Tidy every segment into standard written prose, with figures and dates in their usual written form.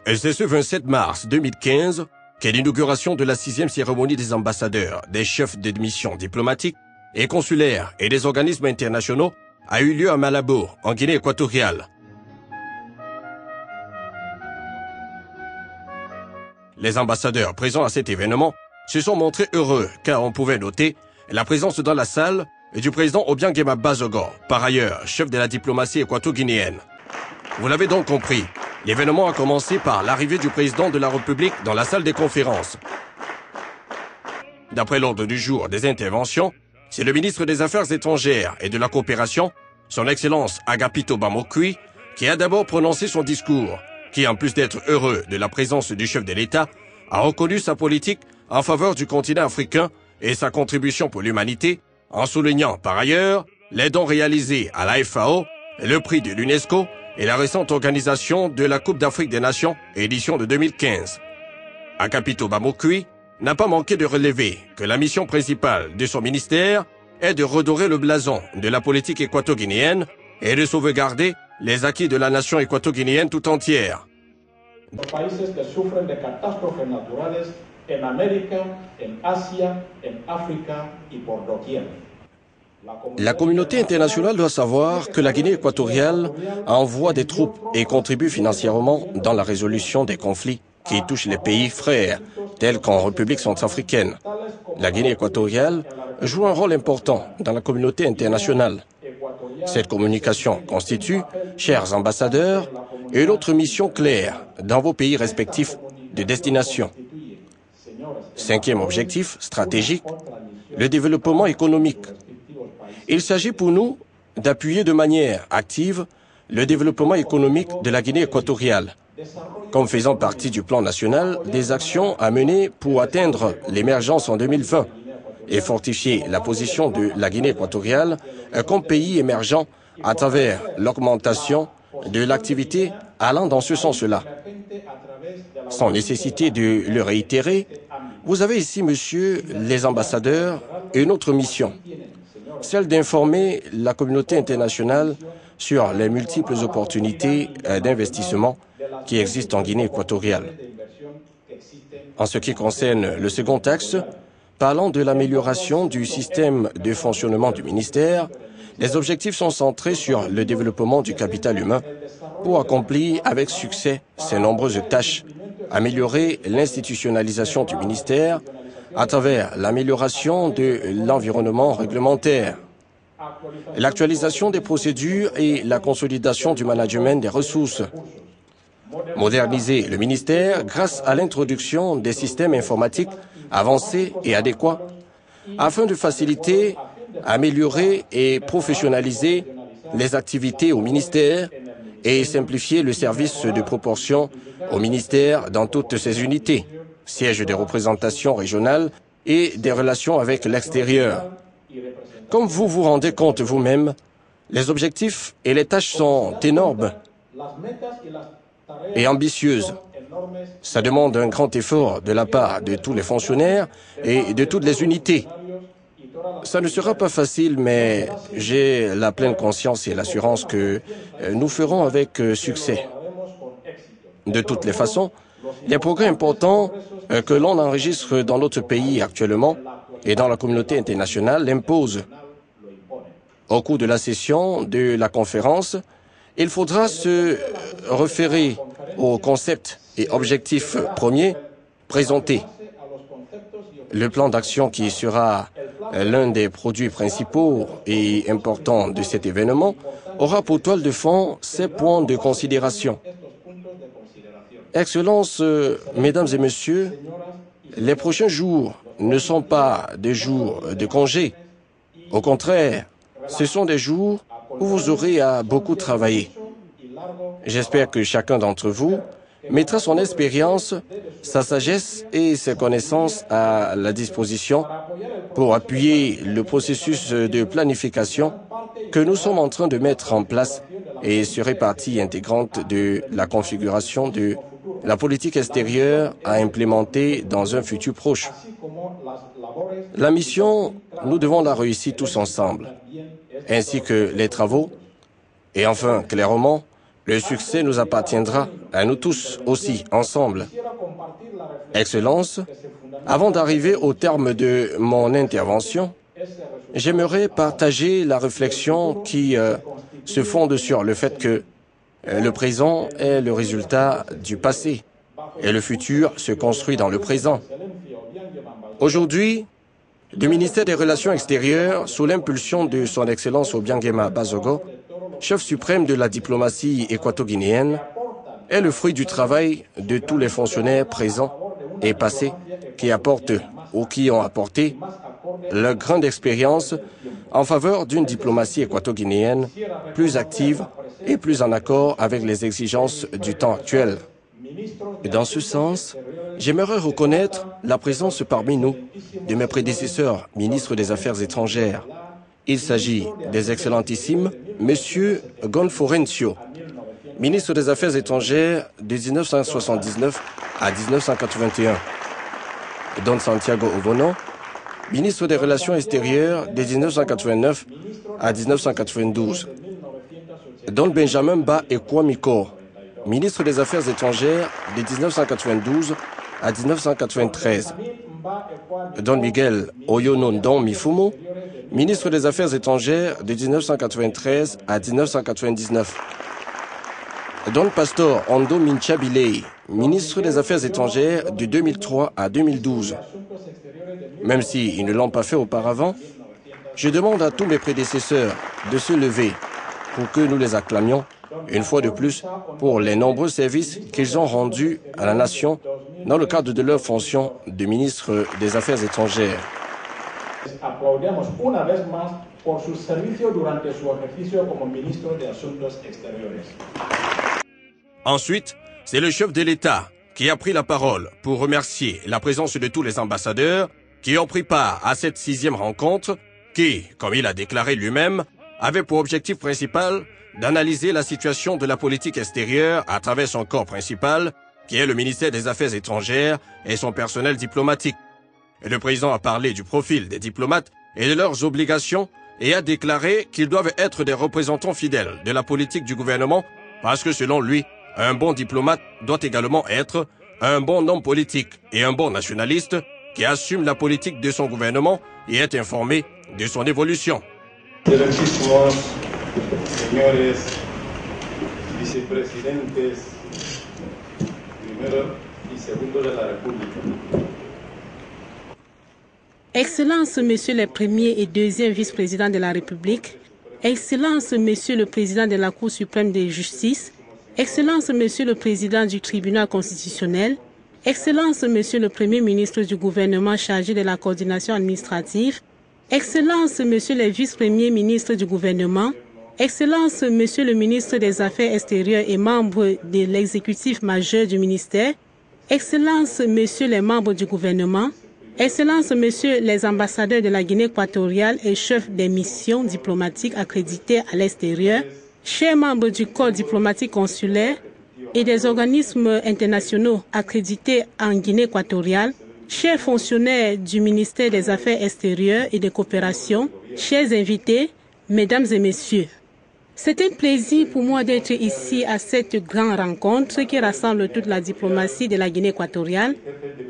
Et c'est ce 27 mars 2015 qu'est l'inauguration de la 6e cérémonie des ambassadeurs, des chefs de mission diplomatiques et consulaires et des organismes internationaux a eu lieu à Malabo, en Guinée équatoriale. Les ambassadeurs présents à cet événement se sont montrés heureux car on pouvait noter la présence dans la salle du président Obiangema Bazogo, par ailleurs chef de la diplomatie équato-guinéenne. Vous l'avez donc compris, l'événement a commencé par l'arrivée du président de la République dans la salle des conférences. D'après l'ordre du jour des interventions, c'est le ministre des Affaires étrangères et de la coopération, son Excellence Agapito Bamokui, qui a d'abord prononcé son discours, qui en plus d'être heureux de la présence du chef de l'État, a reconnu sa politique en faveur du continent africain et sa contribution pour l'humanité, en soulignant par ailleurs les dons réalisés à la FAO, le prix de l'UNESCO et la récente organisation de la Coupe d'Afrique des Nations, édition de 2015. Agapito Bamokui n'a pas manqué de relever que la mission principale de son ministère est de redorer le blason de la politique équato-guinéenne et de sauvegarder les acquis de la nation équato-guinéenne tout entière. Los países que sufren de catástrofes naturales en América, en Asia, en África y por doquier. La communauté internationale doit savoir que la Guinée équatoriale envoie des troupes et contribue financièrement dans la résolution des conflits qui touchent les pays frères, tels qu'en République centrafricaine. La Guinée équatoriale joue un rôle important dans la communauté internationale. Cette communication constitue, chers ambassadeurs, une autre mission claire dans vos pays respectifs de destination. 5e objectif stratégique, le développement économique. Il s'agit pour nous d'appuyer de manière active le développement économique de la Guinée équatoriale, comme faisant partie du plan national des actions à mener pour atteindre l'émergence en 2020 et fortifier la position de la Guinée équatoriale comme pays émergent à travers l'augmentation de l'activité allant dans ce sens-là. Sans nécessité de le réitérer, vous avez ici, messieurs les ambassadeurs, une autre mission, celle d'informer la communauté internationale sur les multiples opportunités d'investissement qui existent en Guinée équatoriale. En ce qui concerne le second axe, parlant de l'amélioration du système de fonctionnement du ministère, les objectifs sont centrés sur le développement du capital humain pour accomplir avec succès ces nombreuses tâches, améliorer l'institutionnalisation du ministère à travers l'amélioration de l'environnement réglementaire, l'actualisation des procédures et la consolidation du management des ressources, moderniser le ministère grâce à l'introduction des systèmes informatiques avancés et adéquats afin de faciliter, améliorer et professionnaliser les activités au ministère et simplifier le service de proportion au ministère dans toutes ses unités, siège des représentations régionales et des relations avec l'extérieur. Comme vous vous rendez compte vous-même, les objectifs et les tâches sont énormes et ambitieuses. Ça demande un grand effort de la part de tous les fonctionnaires et de toutes les unités. Ça ne sera pas facile, mais j'ai la pleine conscience et l'assurance que nous ferons avec succès. De toutes les façons, les progrès importants que l'on enregistre dans notre pays actuellement et dans la communauté internationale l'imposent. Au cours de la session de la conférence, il faudra se référer aux concepts et objectifs premiers présentés. Le plan d'action qui sera l'un des produits principaux et importants de cet événement aura pour toile de fond ces points de considération. Excellences, Mesdames et Messieurs, les prochains jours ne sont pas des jours de congé. Au contraire, ce sont des jours où vous aurez à beaucoup travailler. J'espère que chacun d'entre vous mettra son expérience, sa sagesse et ses connaissances à la disposition pour appuyer le processus de planification que nous sommes en train de mettre en place et serait partie intégrante de la configuration de la politique extérieure à implémenter dans un futur proche. La mission, nous devons la réussir tous ensemble, ainsi que les travaux, et enfin, clairement, Le succès nous appartiendra à nous tous aussi, ensemble. Excellences, avant d'arriver au terme de mon intervention, j'aimerais partager la réflexion qui se fonde sur le fait que le présent est le résultat du passé et le futur se construit dans le présent. Aujourd'hui, le ministère des Relations extérieures, sous l'impulsion de son Excellence Obiangema Bazogo, chef suprême de la diplomatie équato-guinéenne, est le fruit du travail de tous les fonctionnaires présents et passés qui apportent ou qui ont apporté leur grande expérience en faveur d'une diplomatie équato-guinéenne plus active et plus en accord avec les exigences du temps actuel. Dans ce sens, j'aimerais reconnaître la présence parmi nous de mes prédécesseurs, ministres des Affaires étrangères. Il s'agit des excellentissimes M. Gonforencio, ministre des Affaires étrangères de 1979 à 1981, Don Santiago Ovono, ministre des Relations extérieures de 1989 à 1992, Don Benjamin Ba Ekwamiko, ministre des Affaires étrangères de 1992 à 1993, Don Miguel Oyonondon Mifumo, ministre des Affaires étrangères de 1993 à 1999. Don Pastor Ondo Minchabilei, ministre des Affaires étrangères de 2003 à 2012. Même s'ils ne l'ont pas fait auparavant, je demande à tous mes prédécesseurs de se lever pour que nous les acclamions, une fois de plus, pour les nombreux services qu'ils ont rendus à la nation dans le cadre de leur fonction de ministre des Affaires étrangères. Aplaudamos una vez más por su servicio durante su ejercicio como ministro de Asuntos Exteriores. Ensuite, c'est le chef de l'État qui a pris la parole pour remercier la présence de tous les ambassadeurs qui ont pris part à cette 6e rencontre qui, comme il a déclaré lui-même, avait pour objectif principal d'analyser la situation de la politique extérieure à travers son corps principal, qui est le ministère des Affaires étrangères et son personnel diplomatique. Et le président a parlé du profil des diplomates et de leurs obligations et a déclaré qu'ils doivent être des représentants fidèles de la politique du gouvernement parce que selon lui, un bon diplomate doit également être un bon homme politique et un bon nationaliste qui assume la politique de son gouvernement et est informé de son évolution. Excelentísimos señores vicepresidentes primero y segundo de la República. Excellences, Monsieur le Premier et Deuxième Vice-président de la République, Excellences, Monsieur le Président de la Cour suprême de justice, Excellences, Monsieur le Président du Tribunal constitutionnel, Excellences, Monsieur le Premier ministre du gouvernement chargé de la coordination administrative, Excellences, Monsieur les vice-premiers ministres du gouvernement, Excellences, Monsieur le ministre des Affaires extérieures et membre de l'exécutif majeur du ministère, Excellences, Messieurs les membres du gouvernement, Excellences, Messieurs les ambassadeurs de la Guinée équatoriale et chefs des missions diplomatiques accrédités à l'extérieur, chers membres du corps diplomatique consulaire et des organismes internationaux accrédités en Guinée équatoriale, chers fonctionnaires du ministère des Affaires extérieures et des coopérations, chers invités, mesdames et messieurs. C'est un plaisir pour moi d'être ici à cette grande rencontre qui rassemble toute la diplomatie de la Guinée équatoriale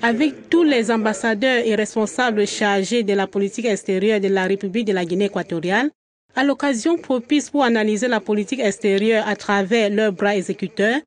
avec tous les ambassadeurs et responsables chargés de la politique extérieure de la République de la Guinée équatoriale, à l'occasion propice pour analyser la politique extérieure à travers leurs bras exécuteurs,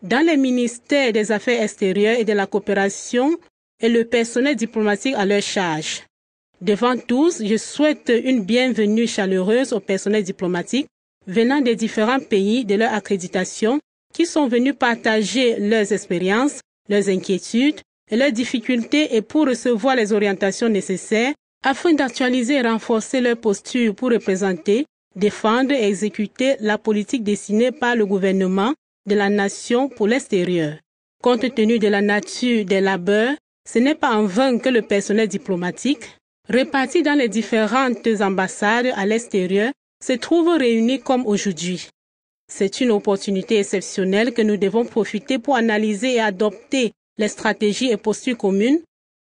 dans les ministères des Affaires extérieures et de la coopération et le personnel diplomatique à leur charge. Devant tous, je souhaite une bienvenue chaleureuse au personnel diplomatique venant des différents pays de leur accréditation qui sont venus partager leurs expériences, leurs inquiétudes et leurs difficultés et pour recevoir les orientations nécessaires afin d'actualiser et renforcer leur posture pour représenter, défendre et exécuter la politique dessinée par le gouvernement de la nation pour l'extérieur. Compte tenu de la nature des labeurs, ce n'est pas en vain que le personnel diplomatique, réparti dans les différentes ambassades à l'extérieur, se trouve réunis comme aujourd'hui. C'est une opportunité exceptionnelle que nous devons profiter pour analyser et adopter les stratégies et postures communes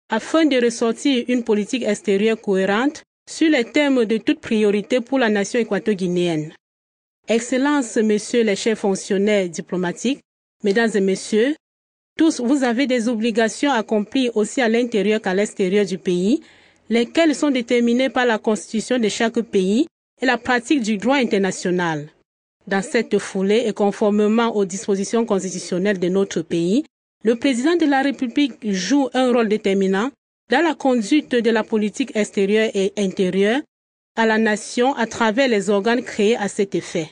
afin de ressortir une politique extérieure cohérente sur les thèmes de toute priorité pour la nation équato-guinéenne. Excellences, Messieurs les chefs fonctionnaires diplomatiques, Mesdames et Messieurs, tous, vous avez des obligations accomplies aussi à l'intérieur qu'à l'extérieur du pays, lesquelles sont déterminées par la Constitution de chaque pays et la pratique du droit international. Dans cette foulée et conformément aux dispositions constitutionnelles de notre pays, le président de la République joue un rôle déterminant dans la conduite de la politique extérieure et intérieure à la nation à travers les organes créés à cet effet.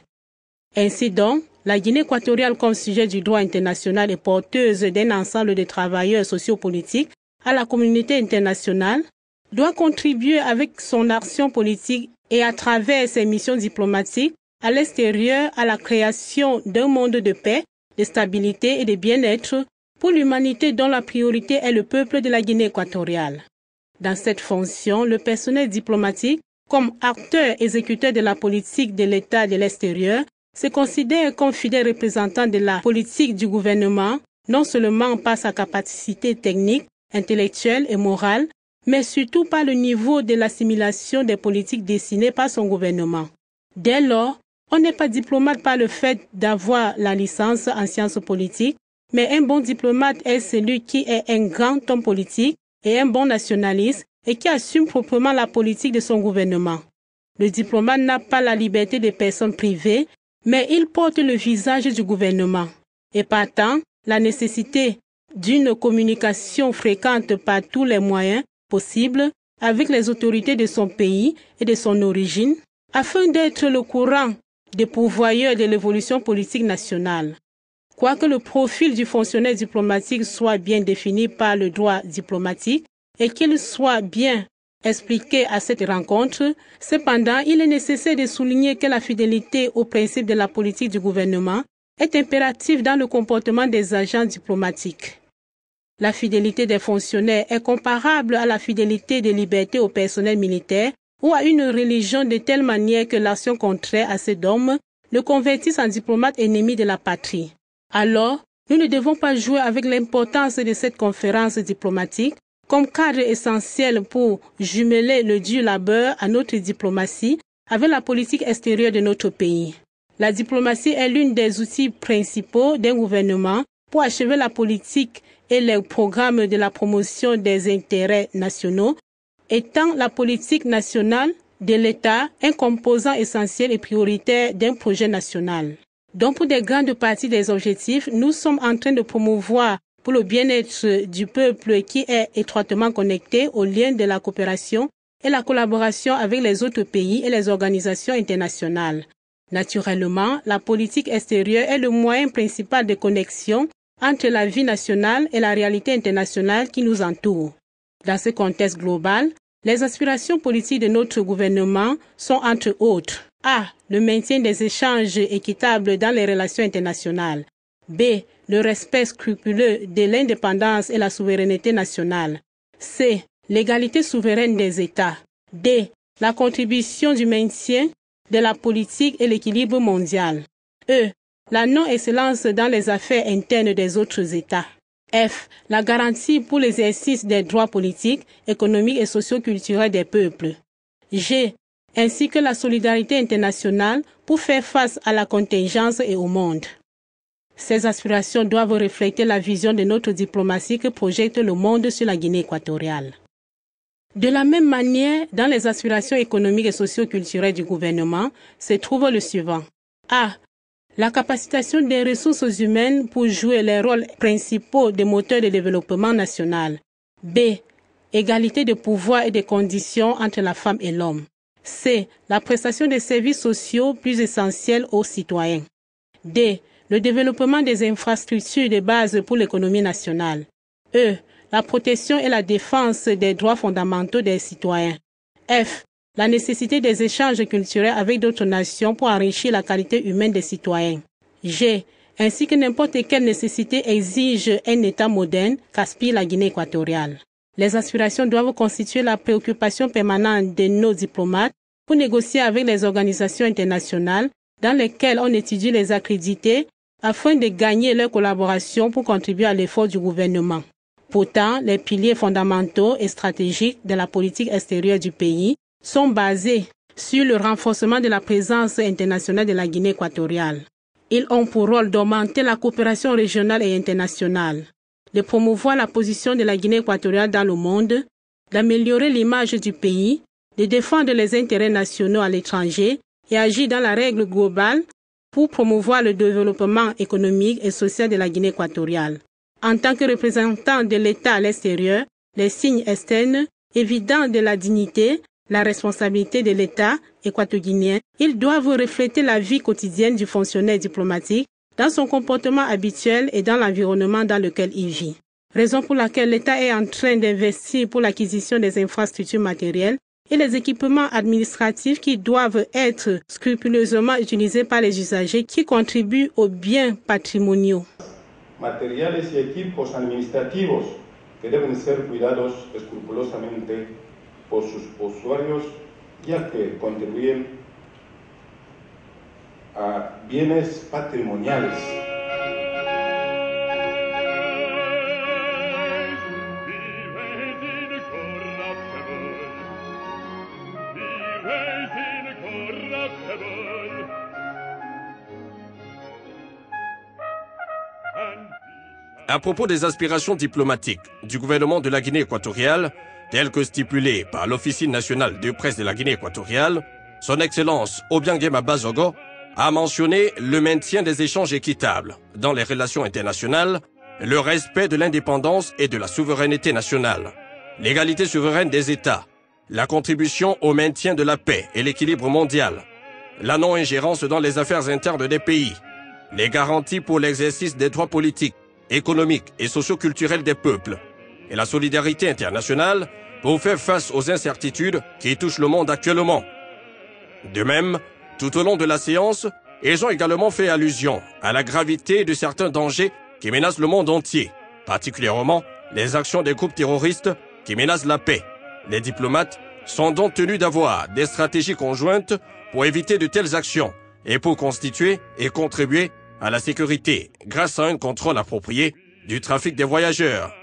Ainsi donc, la Guinée équatoriale comme sujet du droit international est porteuse d'un ensemble de travailleurs sociopolitiques à la communauté internationale, doit contribuer avec son action politique et à travers ses missions diplomatiques à l'extérieur à la création d'un monde de paix, de stabilité et de bien-être pour l'humanité dont la priorité est le peuple de la Guinée équatoriale. Dans cette fonction, le personnel diplomatique, comme acteur exécuteur de la politique de l'État de l'extérieur, se considère comme fidèle représentant de la politique du gouvernement, non seulement par sa capacité technique, intellectuelle et morale, mais surtout par le niveau de l'assimilation des politiques dessinées par son gouvernement. Dès lors, on n'est pas diplomate par le fait d'avoir la licence en sciences politiques, mais un bon diplomate est celui qui est un grand homme politique et un bon nationaliste et qui assume proprement la politique de son gouvernement. Le diplomate n'a pas la liberté des personnes privées, mais il porte le visage du gouvernement. Et partant, la nécessité d'une communication fréquente par tous les moyens possibles avec les autorités de son pays et de son origine, afin d'être le courant des pourvoyeurs de l'évolution politique nationale. Quoique le profil du fonctionnaire diplomatique soit bien défini par le droit diplomatique et qu'il soit bien expliqué à cette rencontre, cependant, il est nécessaire de souligner que la fidélité aux principes de la politique du gouvernement est impérative dans le comportement des agents diplomatiques. La fidélité des fonctionnaires est comparable à la fidélité des libertés au personnel militaire ou à une religion de telle manière que l'action contraire à ces dogmes le convertisse en diplomate ennemi de la patrie. Alors, nous ne devons pas jouer avec l'importance de cette conférence diplomatique comme cadre essentiel pour jumeler le dur labeur à notre diplomatie avec la politique extérieure de notre pays. La diplomatie est l'une des outils principaux d'un gouvernement pour achever la politique et les programmes de la promotion des intérêts nationaux, étant la politique nationale de l'État un composant essentiel et prioritaire d'un projet national. Donc, pour des grandes parties des objectifs, nous sommes en train de promouvoir pour le bien-être du peuple qui est étroitement connecté aux liens de la coopération et la collaboration avec les autres pays et les organisations internationales. Naturellement, la politique extérieure est le moyen principal de connexion entre la vie nationale et la réalité internationale qui nous entoure. Dans ce contexte global, les aspirations politiques de notre gouvernement sont entre autres A. Le maintien des échanges équitables dans les relations internationales. B. Le respect scrupuleux de l'indépendance et la souveraineté nationale. C. L'égalité souveraine des États. D. La contribution du maintien de la politique et l'équilibre mondial. E. La non-excellence dans les affaires internes des autres États. F. La garantie pour l'exercice des droits politiques, économiques et socio-culturels des peuples. G. Ainsi que la solidarité internationale pour faire face à la contingence et au monde. Ces aspirations doivent refléter la vision de notre diplomatie que projette le monde sur la Guinée équatoriale. De la même manière, dans les aspirations économiques et socio-culturelles du gouvernement, se trouve le suivant. A. La capacitation des ressources humaines pour jouer les rôles principaux des moteurs de développement national. B. Égalité de pouvoir et de conditions entre la femme et l'homme. C. La prestation des services sociaux plus essentiels aux citoyens. D. Le développement des infrastructures de base pour l'économie nationale. E. La protection et la défense des droits fondamentaux des citoyens. F. La nécessité des échanges culturels avec d'autres nations pour enrichir la qualité humaine des citoyens. G. Ainsi que n'importe quelle nécessité exige un État moderne qu'aspire la Guinée équatoriale. Les aspirations doivent constituer la préoccupation permanente de nos diplomates pour négocier avec les organisations internationales dans lesquelles on étudie les accrédités afin de gagner leur collaboration pour contribuer à l'effort du gouvernement. Pourtant, les piliers fondamentaux et stratégiques de la politique extérieure du pays sont basés sur le renforcement de la présence internationale de la Guinée équatoriale. Ils ont pour rôle d'augmenter la coopération régionale et internationale, de promouvoir la position de la Guinée équatoriale dans le monde, d'améliorer l'image du pays, de défendre les intérêts nationaux à l'étranger et agir dans la règle globale pour promouvoir le développement économique et social de la Guinée équatoriale. En tant que représentants de l'État à l'extérieur, les signes externes évidents de la dignité, la responsabilité de l'État équato-guinéen, ils doivent refléter la vie quotidienne du fonctionnaire diplomatique dans son comportement habituel et dans l'environnement dans lequel il vit. Raison pour laquelle l'État est en train d'investir pour l'acquisition des infrastructures matérielles et les équipements administratifs qui doivent être scrupuleusement utilisés par les usagers qui contribuent aux biens patrimoniaux. Materiales y equipos administrativos que deben ser cuidados escrupulosamente por sus usuarios, ya que contribuyen a bienes patrimoniales. À propos des aspirations diplomatiques du gouvernement de la Guinée équatoriale, telles que stipulées par l'Officine nationale de presse de la Guinée équatoriale, Son Excellence Obiangema Bazogo a mentionné le maintien des échanges équitables dans les relations internationales, le respect de l'indépendance et de la souveraineté nationale, l'égalité souveraine des États, la contribution au maintien de la paix et l'équilibre mondial, la non-ingérence dans les affaires internes des pays, les garanties pour l'exercice des droits politiques, économiques et socio-culturels des peuples, et la solidarité internationale pour faire face aux incertitudes qui touchent le monde actuellement. De même, tout au long de la séance, ils ont également fait allusion à la gravité de certains dangers qui menacent le monde entier, particulièrement les actions des groupes terroristes qui menacent la paix. Les diplomates sont donc tenus d'avoir des stratégies conjointes pour éviter de telles actions et pour constituer et contribuer à la sécurité grâce à un contrôle approprié du trafic des voyageurs.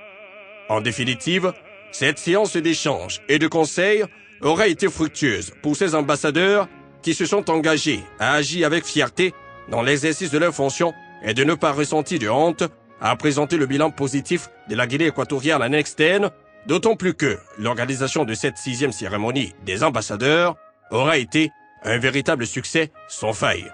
En définitive, cette séance d'échange et de conseil aura été fructueuse pour ces ambassadeurs qui se sont engagés à agir avec fierté dans l'exercice de leurs fonctions et de ne pas ressentir de honte à présenter le bilan positif de la Guinée équatoriale en externe, d'autant plus que l'organisation de cette 6e cérémonie des ambassadeurs aura été un véritable succès sans faille.